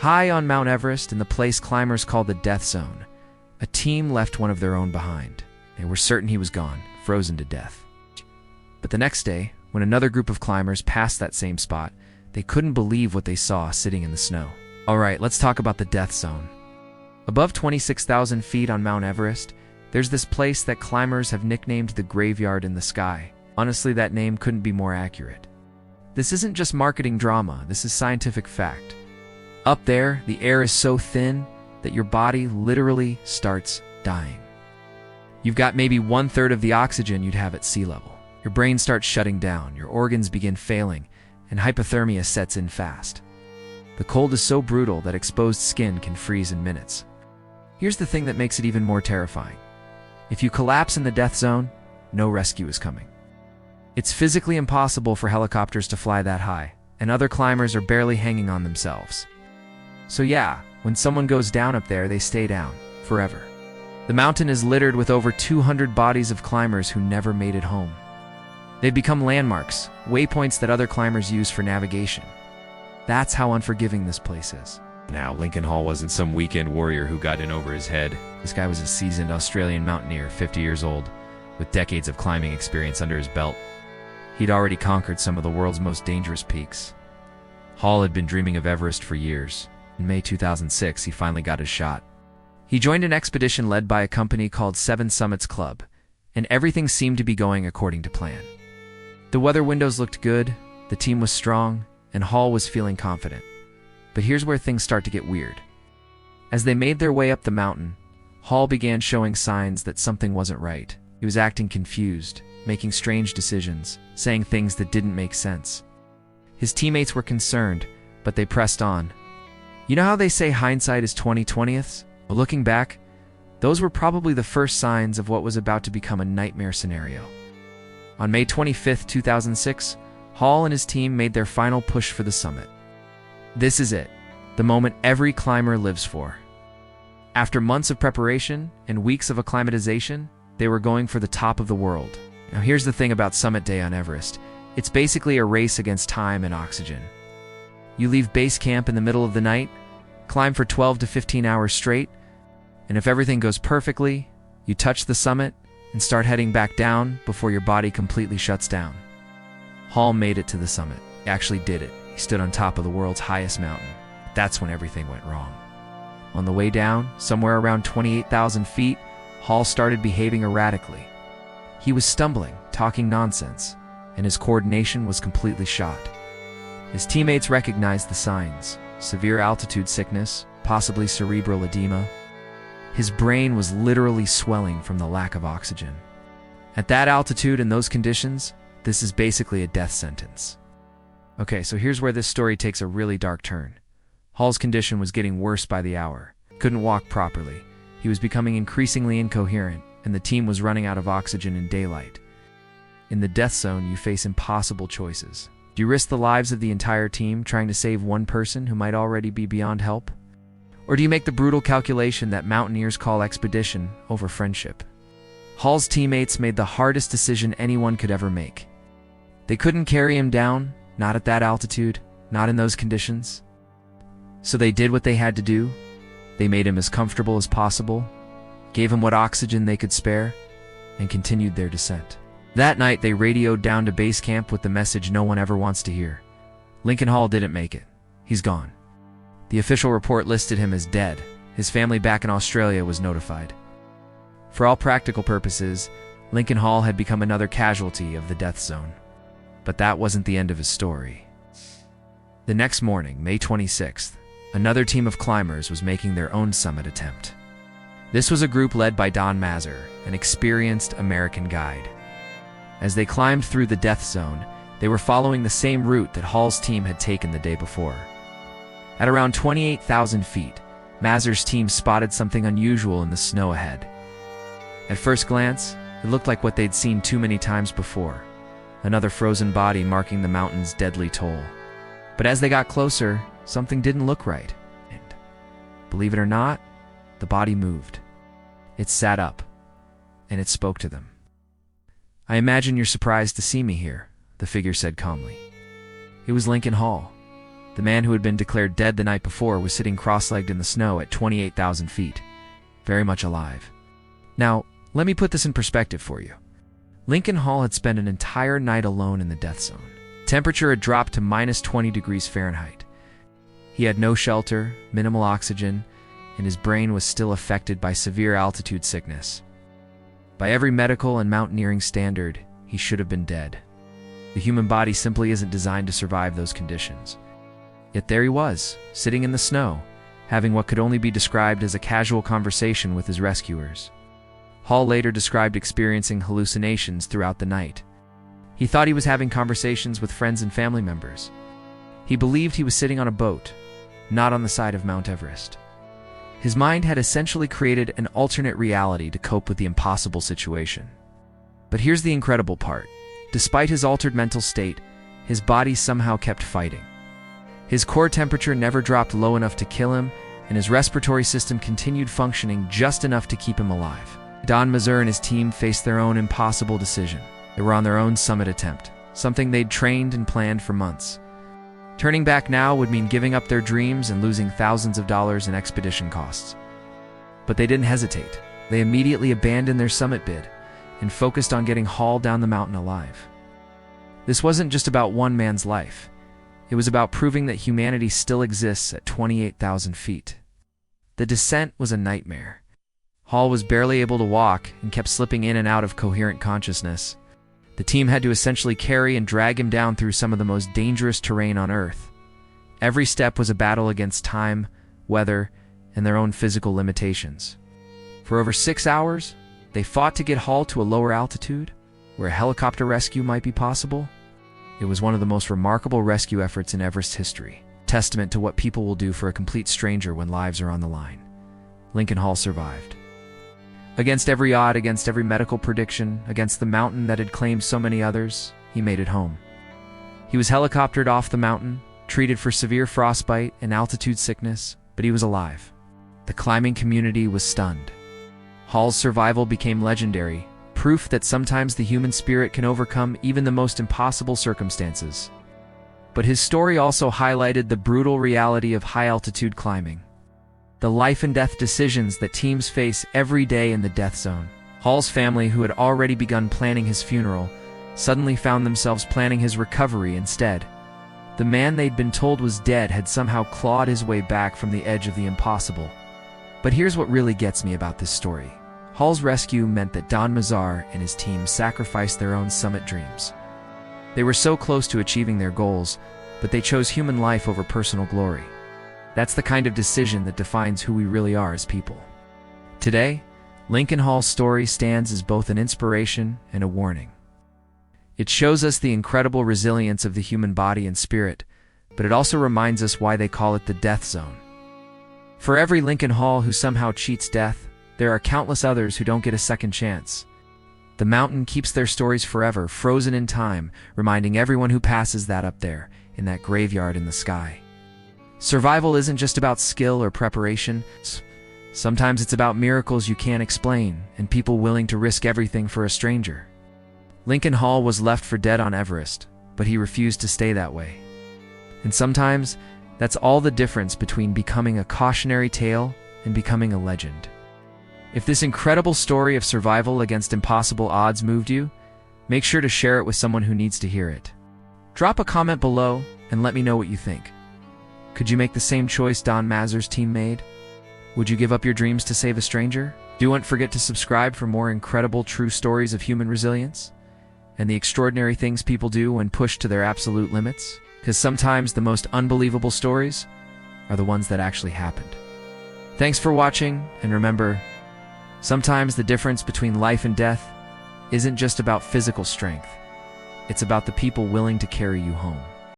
High on Mount Everest, in the place climbers call the death zone, a team left one of their own behind. They were certain he was gone, frozen to death. But the next day, when another group of climbers passed that same spot, they couldn't believe what they saw sitting in the snow. Alright, let's talk about the death zone. Above 26,000 feet on Mount Everest, there's this place that climbers have nicknamed the graveyard in the sky. Honestly, that name couldn't be more accurate. This isn't just marketing drama, this is scientific fact. Up there, the air is so thin that your body literally starts dying. You've got maybe 1/3 of the oxygen you'd have at sea level. Your brain starts shutting down, your organs begin failing, and hypothermia sets in fast. The cold is so brutal that exposed skin can freeze in minutes. Here's the thing that makes it even more terrifying. If you collapse in the death zone, no rescue is coming. It's physically impossible for helicopters to fly that high, and other climbers are barely hanging on themselves. So yeah, when someone goes down up there, they stay down, forever. The mountain is littered with over 200 bodies of climbers who never made it home. They've become landmarks, waypoints that other climbers use for navigation. That's how unforgiving this place is. Now, Lincoln Hall wasn't some weekend warrior who got in over his head. This guy was a seasoned Australian mountaineer, 50 years old, with decades of climbing experience under his belt. He'd already conquered some of the world's most dangerous peaks. Hall had been dreaming of Everest for years. In May 2006, he finally got his shot. He joined an expedition led by a company called Seven Summits Club, and everything seemed to be going according to plan. The weather windows looked good, the team was strong, and Hall was feeling confident. But here's where things start to get weird. As they made their way up the mountain, Hall began showing signs that something wasn't right. He was acting confused, making strange decisions, saying things that didn't make sense. His teammates were concerned, but they pressed on. You know how they say hindsight is 20/20? Well, looking back, those were probably the first signs of what was about to become a nightmare scenario. On May 25, 2006, Hall and his team made their final push for the summit. This is it, the moment every climber lives for. After months of preparation and weeks of acclimatization, they were going for the top of the world. Now here's the thing about Summit Day on Everest. It's basically a race against time and oxygen. You leave base camp in the middle of the night, climb for 12 to 15 hours straight, and if everything goes perfectly, you touch the summit and start heading back down before your body completely shuts down. Hall made it to the summit. He actually did it. He stood on top of the world's highest mountain. That's when everything went wrong. On the way down, somewhere around 28,000 feet, Hall started behaving erratically. He was stumbling, talking nonsense, and his coordination was completely shot. His teammates recognized the signs: severe altitude sickness, possibly cerebral edema. His brain was literally swelling from the lack of oxygen. At that altitude and those conditions, this is basically a death sentence. Okay, so here's where this story takes a really dark turn. Hall's condition was getting worse by the hour. He couldn't walk properly. He was becoming increasingly incoherent, and the team was running out of oxygen in daylight. In the death zone, you face impossible choices. Do you risk the lives of the entire team trying to save one person who might already be beyond help? Or do you make the brutal calculation that mountaineers call expedition over friendship? Hall's teammates made the hardest decision anyone could ever make. They couldn't carry him down, not at that altitude, not in those conditions. So they did what they had to do. They made him as comfortable as possible, gave him what oxygen they could spare, and continued their descent. That night, they radioed down to base camp with the message no one ever wants to hear. Lincoln Hall didn't make it. He's gone. The official report listed him as dead. His family back in Australia was notified. For all practical purposes, Lincoln Hall had become another casualty of the death zone. But that wasn't the end of his story. The next morning, May 26th, another team of climbers was making their own summit attempt. This was a group led by Don Mazur, an experienced American guide. As they climbed through the death zone, they were following the same route that Hall's team had taken the day before. At around 28,000 feet, Mazur's team spotted something unusual in the snow ahead. At first glance, it looked like what they'd seen too many times before, another frozen body marking the mountain's deadly toll. But as they got closer, something didn't look right. And, believe it or not, the body moved. It sat up, and it spoke to them. "I imagine you're surprised to see me here," the figure said calmly. It was Lincoln Hall. The man who had been declared dead the night before was sitting cross-legged in the snow at 28,000 feet, very much alive. Now, let me put this in perspective for you. Lincoln Hall had spent an entire night alone in the death zone. Temperature had dropped to minus 20 degrees Fahrenheit. He had no shelter, minimal oxygen, and his brain was still affected by severe altitude sickness. By every medical and mountaineering standard, he should have been dead. The human body simply isn't designed to survive those conditions. Yet there he was, sitting in the snow, having what could only be described as a casual conversation with his rescuers. Hall later described experiencing hallucinations throughout the night. He thought he was having conversations with friends and family members. He believed he was sitting on a boat, not on the side of Mount Everest. His mind had essentially created an alternate reality to cope with the impossible situation. But here's the incredible part. Despite his altered mental state, his body somehow kept fighting. His core temperature never dropped low enough to kill him, and his respiratory system continued functioning just enough to keep him alive. Don Mazur and his team faced their own impossible decision. They were on their own summit attempt, something they'd trained and planned for months. Turning back now would mean giving up their dreams and losing thousands of dollars in expedition costs. But they didn't hesitate. They immediately abandoned their summit bid and focused on getting Hall down the mountain alive. This wasn't just about one man's life. It was about proving that humanity still exists at 28,000 feet. The descent was a nightmare. Hall was barely able to walk and kept slipping in and out of coherent consciousness. The team had to essentially carry and drag him down through some of the most dangerous terrain on Earth. Every step was a battle against time, weather, and their own physical limitations. For over 6 hours, they fought to get Hall to a lower altitude, where a helicopter rescue might be possible. It was one of the most remarkable rescue efforts in Everest history, testament to what people will do for a complete stranger when lives are on the line. Lincoln Hall survived. Against every odd, against every medical prediction, against the mountain that had claimed so many others, he made it home. He was helicoptered off the mountain, treated for severe frostbite and altitude sickness, but he was alive. The climbing community was stunned. Hall's survival became legendary, proof that sometimes the human spirit can overcome even the most impossible circumstances. But his story also highlighted the brutal reality of high-altitude climbing. The life-and-death decisions that teams face every day in the death zone. Hall's family, who had already begun planning his funeral, suddenly found themselves planning his recovery instead. The man they'd been told was dead had somehow clawed his way back from the edge of the impossible. But here's what really gets me about this story. Hall's rescue meant that Don Mazar and his team sacrificed their own summit dreams. They were so close to achieving their goals, but they chose human life over personal glory. That's the kind of decision that defines who we really are as people. Today, Lincoln Hall's story stands as both an inspiration and a warning. It shows us the incredible resilience of the human body and spirit, but it also reminds us why they call it the death zone. For every Lincoln Hall who somehow cheats death, there are countless others who don't get a second chance. The mountain keeps their stories forever, frozen in time, reminding everyone who passes that up there, in that graveyard in the sky. Survival isn't just about skill or preparation. Sometimes it's about miracles you can't explain, and people willing to risk everything for a stranger. Lincoln Hall was left for dead on Everest, but he refused to stay that way. And sometimes, that's all the difference between becoming a cautionary tale and becoming a legend. If this incredible story of survival against impossible odds moved you, make sure to share it with someone who needs to hear it. Drop a comment below and let me know what you think. Could you make the same choice Don Mazur's team made? Would you give up your dreams to save a stranger? Don't forget to subscribe for more incredible true stories of human resilience and the extraordinary things people do when pushed to their absolute limits. Because sometimes the most unbelievable stories are the ones that actually happened. Thanks for watching, and remember, sometimes the difference between life and death isn't just about physical strength. It's about the people willing to carry you home.